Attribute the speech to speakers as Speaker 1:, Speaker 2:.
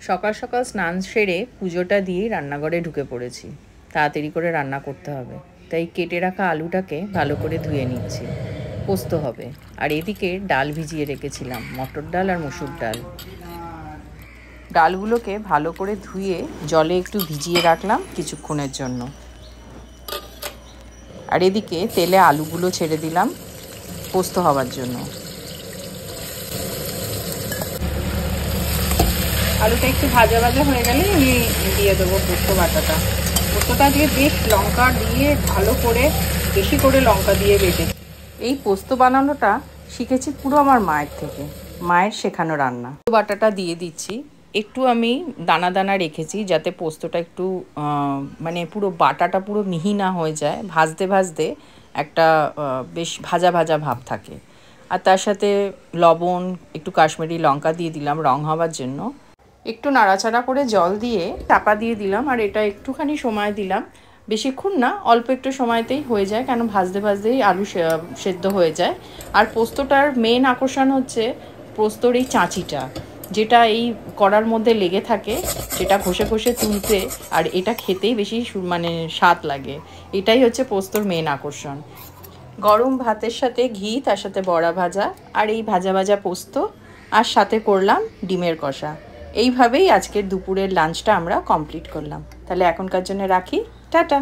Speaker 1: সকাল সকাল স্নান সেরে পুজোটা দিয়েই রান্নাঘরে ঢুকে পড়েছি। তাড়াতাড়ি করে রান্না করতে হবে, তাই কেটে রাখা আলুটাকে ভালো করে ধুয়ে নিচ্ছি। পোস্ত হবে। আর এদিকে ডাল ভিজিয়ে রেখেছিলাম, মটর ডাল আর মসুর ডাল। ডালগুলোকে ভালো করে ধুয়ে জলে একটু ভিজিয়ে রাখলাম কিছুক্ষণের জন্য। আর এদিকে তেলে আলুগুলো ছেড়ে দিলাম পোস্ত হওয়ার জন্য। আলুটা একটু ভাজা ভাজা হয়ে গেলে আমি দিয়ে দেবো পোস্ত বাটাটা। পোস্তটা দিয়ে বেশ লঙ্কা দিয়ে ভালো করে বেশি করে লঙ্কা দিয়ে বেটেছি। এই পোস্ত বানানোটা শিখেছি পুরো আমার মায়ের থেকে, মায়ের শেখানো রান্না। বাটাটা দিয়ে দিচ্ছি। একটু আমি দানা দানা রেখেছি যাতে পোস্তটা একটু মানে পুরো বাটাটা পুরো মিহি না হয়ে যায়, ভাজতে ভাজতে একটা বেশ ভাজা ভাজা ভাব থাকে। আর তার সাথে লবণ, একটু কাশ্মীরি লঙ্কা দিয়ে দিলাম রং হওয়ার জন্য। একটু নাড়াচাড়া করে জল দিয়ে চাপা দিয়ে দিলাম, আর এটা একটুখানি সময় দিলাম, বেশিক্ষণ না, অল্প একটু সময়তেই হয়ে যায়, কেন ভাজতে ভাজতেই আলু সেদ্ধ হয়ে যায়। আর পোস্তটার মেন আকর্ষণ হচ্ছে পোস্তর এই চাঁচিটা, যেটা এই কড়ার মধ্যে লেগে থাকে, সেটা ঘষে ঘষে তুলতে আর এটা খেতেই বেশি মানে স্বাদ লাগে। এটাই হচ্ছে পোস্তর মেন আকর্ষণ। গরম ভাতের সাথে ঘি, তার সাথে বড়া ভাজা আর এই ভাজা ভাজা পোস্ত, আর সাথে করলাম ডিমের কষা। এইভাবেই আজকের দুপুরের লাঞ্চটা আমরা কমপ্লিট করলাম। তাহলে এখনকার জন্য রাখি, টাটা।